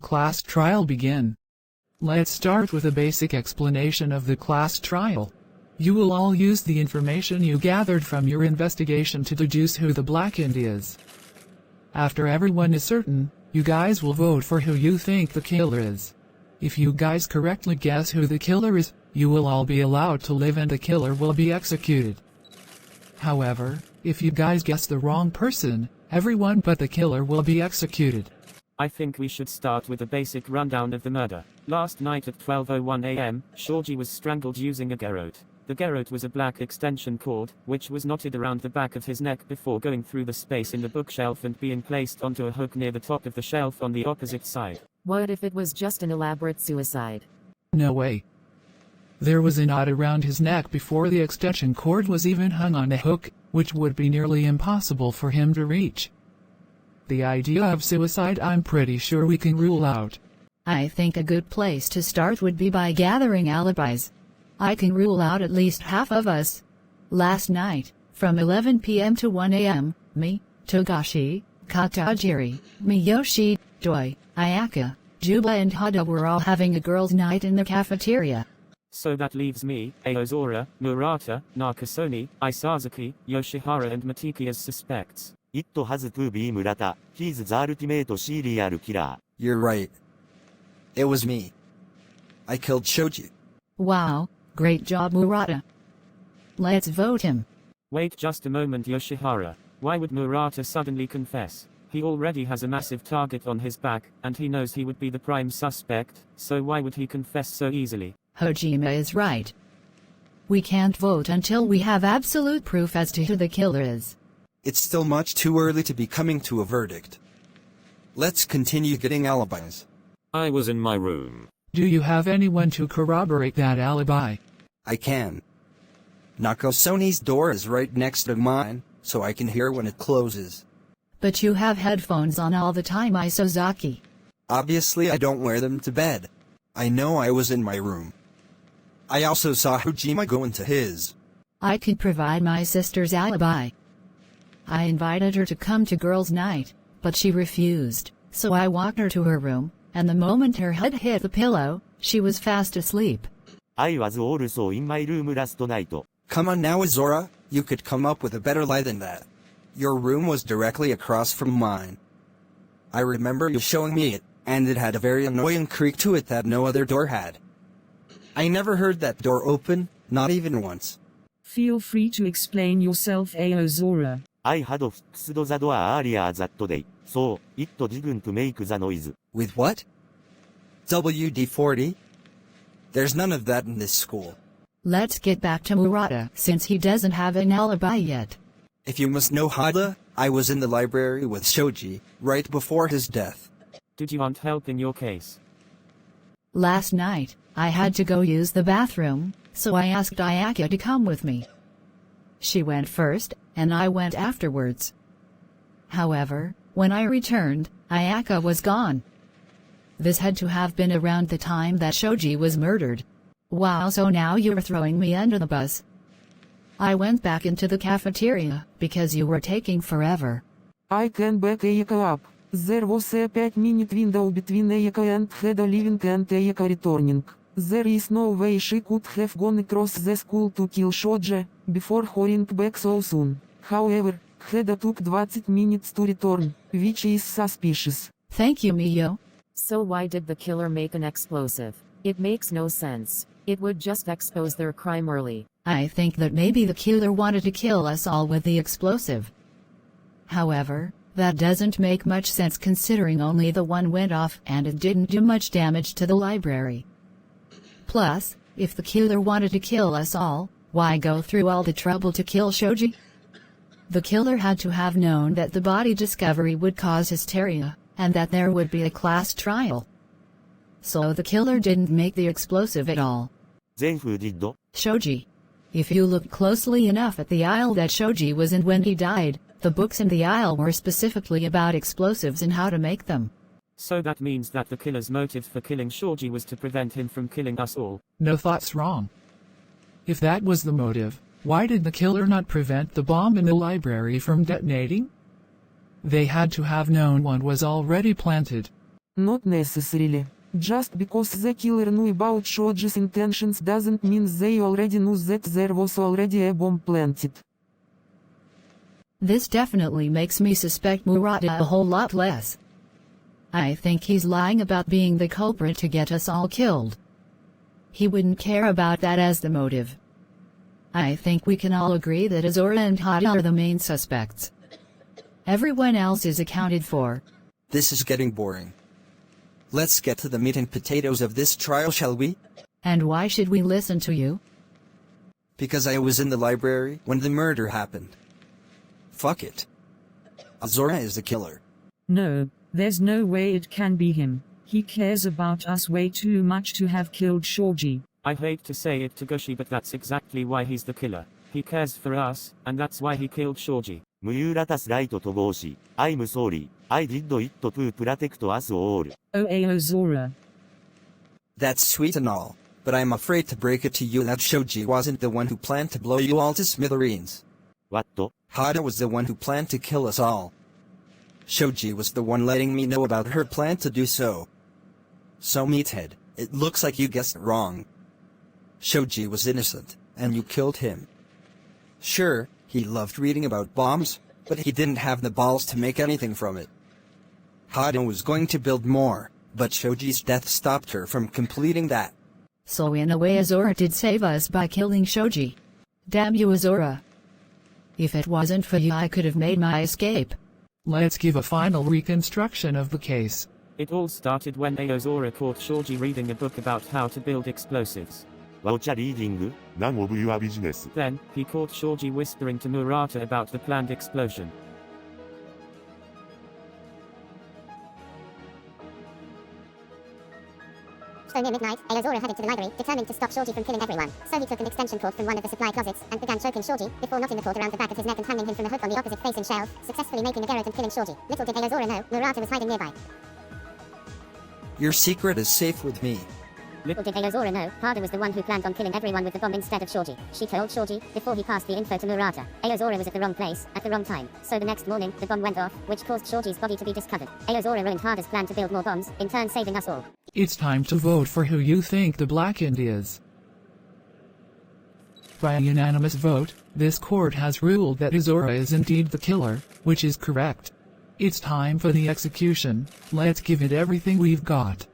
class trial begin. Let's start with a basic explanation of the class trial. You will all use the information you gathered from your investigation to deduce who the Black End is. After everyone is certain, you guys will vote for who you think the killer is. If you guys correctly guess who the killer is, you will all be allowed to live and the killer will be executed. However, if you guys guess the wrong person, everyone but the killer will be executed. I think we should start with a basic rundown of the murder. Last night at 12:01 a.m., Shoji was strangled using a garrote. The garrote was a black extension cord, which was knotted around the back of his neck before going through the space in the bookshelf and being placed onto a hook near the top of the shelf on the opposite side. What if it was just an elaborate suicide? No way. There was a knot around his neck before the extension cord was even hung on a hook, which would be nearly impossible for him to reach. The idea of suicide I'm pretty sure we can rule out. I think a good place to start would be by gathering alibis. I can rule out at least half of us. Last night, from 11 p.m. to 1 a.m., me, Togashi, Katajiri, Miyoshi, Doi, Ayaka, Juba and Hada were all having a girls' night in the cafeteria. So that leaves me, Aozora, Murata, Nakasone, Isazaki, Yoshihara and Matiki as suspects. It has to be Murata. He's the ultimate serial killer. You're right. It was me. I killed Shoji. Wow, great job Murata. Let's vote him. Wait just a moment Yoshihara. Why would Murata suddenly confess? He already has a massive target on his back, and he knows he would be the prime suspect, so why would he confess so easily? Hojima is right. We can't vote until we have absolute proof as to who the killer is. It's still much too early to be coming to a verdict. Let's continue getting alibis. I was in my room. Do you have anyone to corroborate that alibi? I can. Nakasone's door is right next to mine, so I can hear when it closes. But you have headphones on all the time, Isozaki. Obviously I don't wear them to bed. I know I was in my room. I also saw Hojima go into his. I could provide my sister's alibi. I invited her to come to girls' night, but she refused, so I walked her to her room, and the moment her head hit the pillow, she was fast asleep. I was also in my room last night. Come on now Azora, you could come up with a better lie than that. Your room was directly across from mine. I remember you showing me it, and it had a very annoying creak to it that no other door had. I never heard that door open, not even once. Feel free to explain yourself, Aozora. I had fixed the door earlier that day, so it didn't make the noise. With what? WD-40? There's none of that in this school. Let's get back to Murata since he doesn't have an alibi yet. If you must know Hada, I was in the library with Shoji, right before his death. Did you want help in your case? Last night, I had to go use the bathroom, so I asked Ayaka to come with me. She went first, and I went afterwards. However, when I returned, Ayaka was gone. This had to have been around the time that Shoji was murdered. Wow, so now you're throwing me under the bus. I went back into the cafeteria, because you were taking forever. I can back Ayaka up. There was a 5-minute window between Ayaka and Hada leaving and Ayaka returning. There is no way she could have gone across the school to kill Shoji, before hurrying back so soon. However, Hada took 20 minutes to return, which is suspicious. Thank you, Miyo. So why did the killer make an explosive? It makes no sense. It would just expose their crime early. I think that maybe the killer wanted to kill us all with the explosive. However, that doesn't make much sense considering only the one went off and it didn't do much damage to the library. Plus, if the killer wanted to kill us all, why go through all the trouble to kill Shoji? The killer had to have known that the body discovery would cause hysteria, and that there would be a class trial. So the killer didn't make the explosive at all. Then who did? Shoji. If you look closely enough at the aisle that Shoji was in when he died, the books in the aisle were specifically about explosives and how to make them. So that means that the killer's motive for killing Shoji was to prevent him from killing us all. No thought's wrong. If that was the motive, why did the killer not prevent the bomb in the library from detonating? They had to have known one was already planted. Not necessarily. Just because the killer knew about Shoji's intentions doesn't mean they already knew that there was already a bomb planted. This definitely makes me suspect Murata a whole lot less. I think he's lying about being the culprit to get us all killed. He wouldn't care about that as the motive. I think we can all agree that Azura and Hada are the main suspects. Everyone else is accounted for. This is getting boring. Let's get to the meat and potatoes of this trial, shall we? And why should we listen to you? Because I was in the library when the murder happened. Fuck it. Azura is the killer. No, there's no way it can be him. He cares about us way too much to have killed Shoji. I hate to say it, Togushi, but that's exactly why he's the killer. He cares for us, and that's why he killed Shoji. Muratas right Togoshi. I'm sorry. I did it to protect us all. Oh Aozora. That's sweet and all, but I'm afraid to break it to you that Shoji wasn't the one who planned to blow you all to smithereens. What? Hada was the one who planned to kill us all. Shoji was the one letting me know about her plan to do so. So meathead, it looks like you guessed wrong. Shoji was innocent, and you killed him. Sure, he loved reading about bombs, but he didn't have the balls to make anything from it. Hada was going to build more, but Shoji's death stopped her from completing that. So in a way Azura did save us by killing Shoji. Damn you Azura. If it wasn't for you I could have made my escape. Let's give a final reconstruction of the case. It all started when Aozora caught Shoji reading a book about how to build explosives. Watch reading? None of your business. Then, he caught Shoji whispering to Murata about the planned explosion. So near midnight, Aozora headed to the library, determined to stop Shoji from killing everyone. So he took an extension cord from one of the supply closets, and began choking Shoji, before knotting the cord around the back of his neck and hanging him from a hook on the opposite facing shelf, successfully making a garrote and killing Shoji. Little did Aozora know, Murata was hiding nearby. Your secret is safe with me. Little did Aozora know, Hada was the one who planned on killing everyone with the bomb instead of Shoji. She told Shoji, before he passed the info to Murata. Aozora was at the wrong place, at the wrong time. So the next morning, the bomb went off, which caused Shoji's body to be discovered. Aozora ruined Hada's plan to build more bombs, in turn saving us all. It's time to vote for who you think the Black India is. By a unanimous vote, this court has ruled that Azura is indeed the killer, which is correct. It's time for the execution. Let's give it everything we've got.